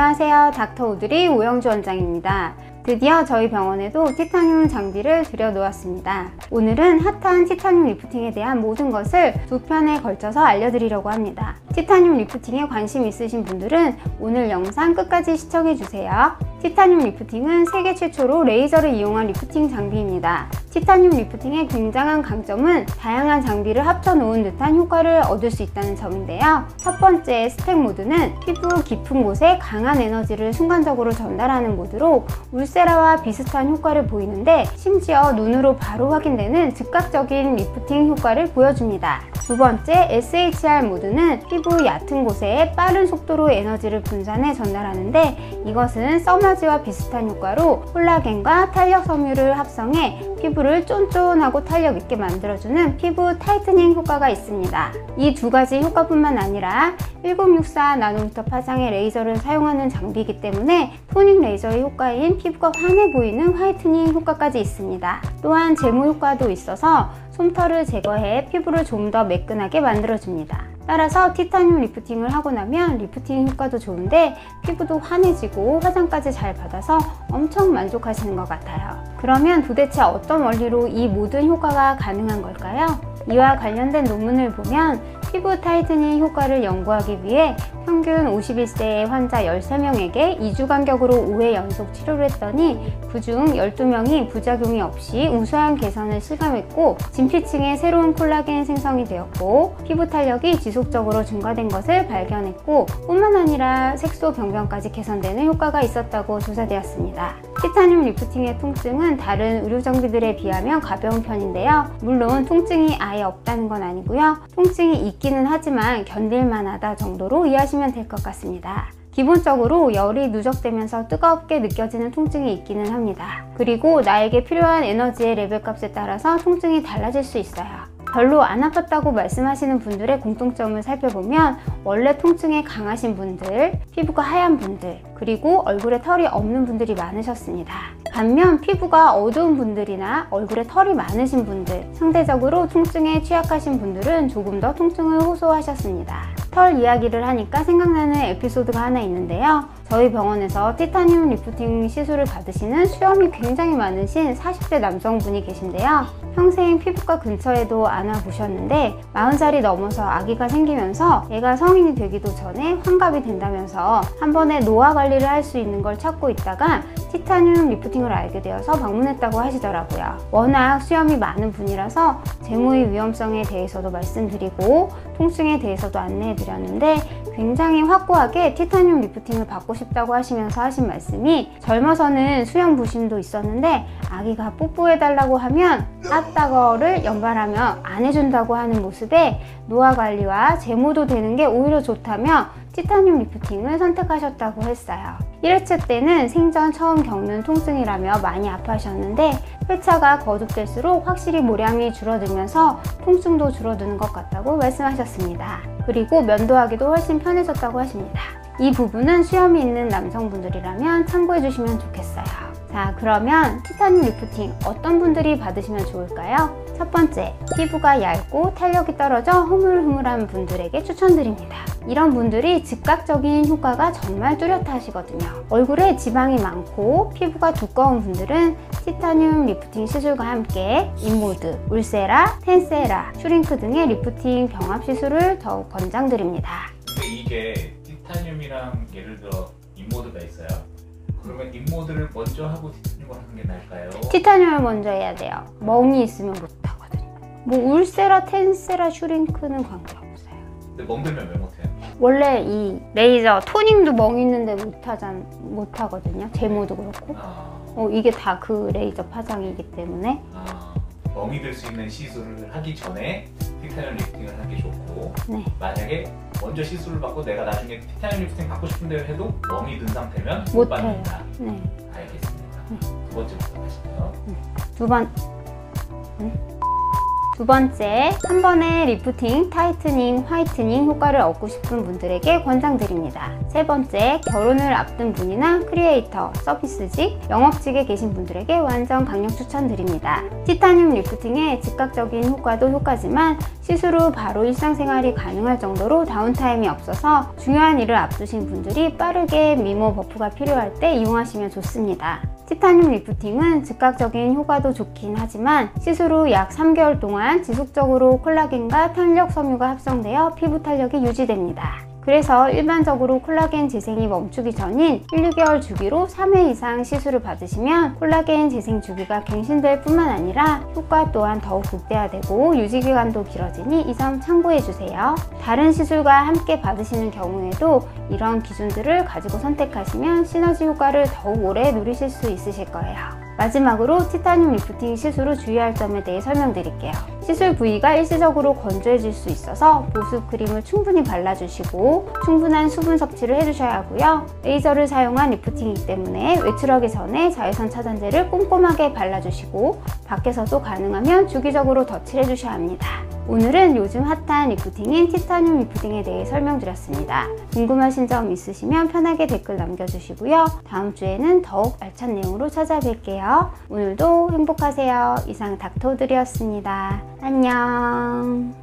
안녕하세요. 닥터 오드리 오영주 원장입니다. 드디어 저희 병원에도 티타늄 장비를 들여놓았습니다. 오늘은 핫한 티타늄 리프팅에 대한 모든 것을 두 편에 걸쳐서 알려드리려고 합니다. 티타늄 리프팅에 관심 있으신 분들은 오늘 영상 끝까지 시청해주세요. 티타늄 리프팅은 세계 최초로 레이저를 이용한 리프팅 장비입니다. 티타늄 리프팅의 굉장한 강점은 다양한 장비를 합쳐놓은 듯한 효과를 얻을 수 있다는 점인데요. 첫 번째 스택 모드는 피부 깊은 곳에 강한 에너지를 순간적으로 전달하는 모드로 울세라와 비슷한 효과를 보이는데 심지어 눈으로 바로 확인되는 즉각적인 리프팅 효과를 보여줍니다. 두 번째 SHR 모드는 피부 얕은 곳에 빠른 속도로 에너지를 분산해 전달하는데 이것은 써마지와 비슷한 효과로 콜라겐과 탄력 섬유를 합성해 피부를 쫀쫀하고 탄력 있게 만들어주는 피부 타이트닝 효과가 있습니다. 이 두 가지 효과뿐만 아니라 1064 나노미터 파장의 레이저를 사용하는 장비이기 때문에 토닝 레이저의 효과인 피부가 환해 보이는 화이트닝 효과까지 있습니다. 또한 제모 효과도 있어서 솜털을 제거해 피부를 좀 더 매끈하게 만들어줍니다. 따라서 티타늄 리프팅을 하고 나면 리프팅 효과도 좋은데 피부도 환해지고 화장까지 잘 받아서 엄청 만족하시는 것 같아요. 그러면 도대체 어떤 원리로 이 모든 효과가 가능한 걸까요? 이와 관련된 논문을 보면 피부 타이트닝 효과를 연구하기 위해 평균 51세의 환자 13명에게 2주 간격으로 5회 연속 치료를 했더니 그중 12명이 부작용이 없이 우수한 개선을 실감했고 진피층에 새로운 콜라겐 생성이 되었고 피부 탄력이 지속적으로 증가된 것을 발견했고 뿐만 아니라 색소 변경까지 개선되는 효과가 있었다고 조사되었습니다. 티타늄 리프팅의 통증은 다른 의료 장비들에 비하면 가벼운 편인데요. 물론 통증이 아예 없다는 건 아니고요. 통증이 있기는 하지만 견딜만하다 정도로 이해하시면 될 것 같습니다. 기본적으로 열이 누적되면서 뜨겁게 느껴지는 통증이 있기는 합니다. 그리고 나에게 필요한 에너지의 레벨 값에 따라서 통증이 달라질 수 있어요. 별로 안 아팠다고 말씀하시는 분들의 공통점을 살펴보면 원래 통증에 강하신 분들, 피부가 하얀 분들, 그리고 얼굴에 털이 없는 분들이 많으셨습니다. 반면 피부가 어두운 분들이나 얼굴에 털이 많으신 분들, 상대적으로 통증에 취약하신 분들은 조금 더 통증을 호소하셨습니다. 털 이야기를 하니까 생각나는 에피소드가 하나 있는데요. 저희 병원에서 티타늄 리프팅 시술을 받으시는 수염이 굉장히 많으신 40대 남성분이 계신데요. 평생 피부과 근처에도 안 와보셨는데 40살이 넘어서 아기가 생기면서 애가 성인이 되기도 전에 환갑이 된다면서 한 번에 노화 관리를 할 수 있는 걸 찾고 있다가 티타늄 리프팅을 알게 되어서 방문했다고 하시더라고요. 워낙 수염이 많은 분이라서 제모의 위험성에 대해서도 말씀드리고 통증에 대해서도 안내해드렸는데 굉장히 확고하게 티타늄 리프팅을 받고 싶다고 하시면서 하신 말씀이 젊어서는 수염 부심도 있었는데 아기가 뽀뽀해달라고 하면 아따거를 연발하며 안 해준다고 하는 모습에 노화 관리와 제모도 되는 게 오히려 좋다며 티타늄 리프팅을 선택하셨다고 했어요. 1회차 때는 생전 처음 겪는 통증이라며 많이 아파하셨는데 회차가 거듭될수록 확실히 모량이 줄어들면서 통증도 줄어드는 것 같다고 말씀하셨습니다. 그리고 면도하기도 훨씬 편해졌다고 하십니다. 이 부분은 수염이 있는 남성분들이라면 참고해 주시면 좋겠어요. 자, 그러면 티타늄 리프팅 어떤 분들이 받으시면 좋을까요? 첫 번째, 피부가 얇고 탄력이 떨어져 흐물흐물한 분들에게 추천드립니다. 이런 분들이 즉각적인 효과가 정말 뚜렷하시거든요. 얼굴에 지방이 많고 피부가 두꺼운 분들은 티타늄 리프팅 시술과 함께 인모드, 울세라, 텐세라, 슈링크 등의 리프팅 병합 시술을 더욱 권장드립니다. 근데 이게 티타늄이랑 예를 들어 인모드가 있어요. 그러면 인모드를 먼저 하고 티타늄을 하는 게 나을까요? 티타늄을 먼저 해야 돼요. 멍이 있으면 못 하거든요. 뭐 울세라, 텐세라, 슈링크는 관계없어요. 근데 멍들면 왜 못해요? 원래 이 레이저 토닝도 멍 있는데 못 하거든요. 제모도 그렇고. 이게 다 그 레이저 파장이기 때문에. 멍이 들 수 있는 시술을 하기 전에 티타늄 리프팅을 하는 게 좋고 네. 만약에 먼저 시술을 받고 내가 나중에 티타늄 리프팅 받고 싶은 대로 해도 멍이 든 상태면 못 받는다. 네. 알겠습니다. 두 번째부터 하실게요. 두 번째, 한 번에 리프팅, 타이트닝, 화이트닝 효과를 얻고 싶은 분들에게 권장드립니다. 세 번째, 결혼을 앞둔 분이나 크리에이터, 서비스직, 영업직에 계신 분들에게 완전 강력 추천드립니다. 티타늄 리프팅의 즉각적인 효과도 효과지만 시술 후 바로 일상생활이 가능할 정도로 다운타임이 없어서 중요한 일을 앞두신 분들이 빠르게 미모 버프가 필요할 때 이용하시면 좋습니다. 티타늄 리프팅은 즉각적인 효과도 좋긴 하지만 시술 후 약 3개월 동안 지속적으로 콜라겐과 탄력 섬유가 합성되어 피부 탄력이 유지됩니다. 그래서 일반적으로 콜라겐 재생이 멈추기 전인 1, 6개월 주기로 3회 이상 시술을 받으시면 콜라겐 재생 주기가 갱신될 뿐만 아니라 효과 또한 더욱 극대화되고 유지기간도 길어지니 이 점 참고해주세요. 다른 시술과 함께 받으시는 경우에도 이런 기준들을 가지고 선택하시면 시너지 효과를 더욱 오래 누리실 수 있으실 거예요. 마지막으로 티타늄 리프팅 시술 후 주의할 점에 대해 설명드릴게요. 시술 부위가 일시적으로 건조해질 수 있어서 보습 크림을 충분히 발라주시고 충분한 수분 섭취를 해주셔야 하고요. 레이저를 사용한 리프팅이기 때문에 외출하기 전에 자외선 차단제를 꼼꼼하게 발라주시고 밖에서도 가능하면 주기적으로 덧칠해 주셔야 합니다. 오늘은 요즘 핫한 리프팅인 티타늄 리프팅에 대해 설명드렸습니다. 궁금하신 점 있으시면 편하게 댓글 남겨주시고요. 다음 주에는 더욱 알찬 내용으로 찾아뵐게요. 오늘도 행복하세요. 이상 닥터들이었습니다. 안녕.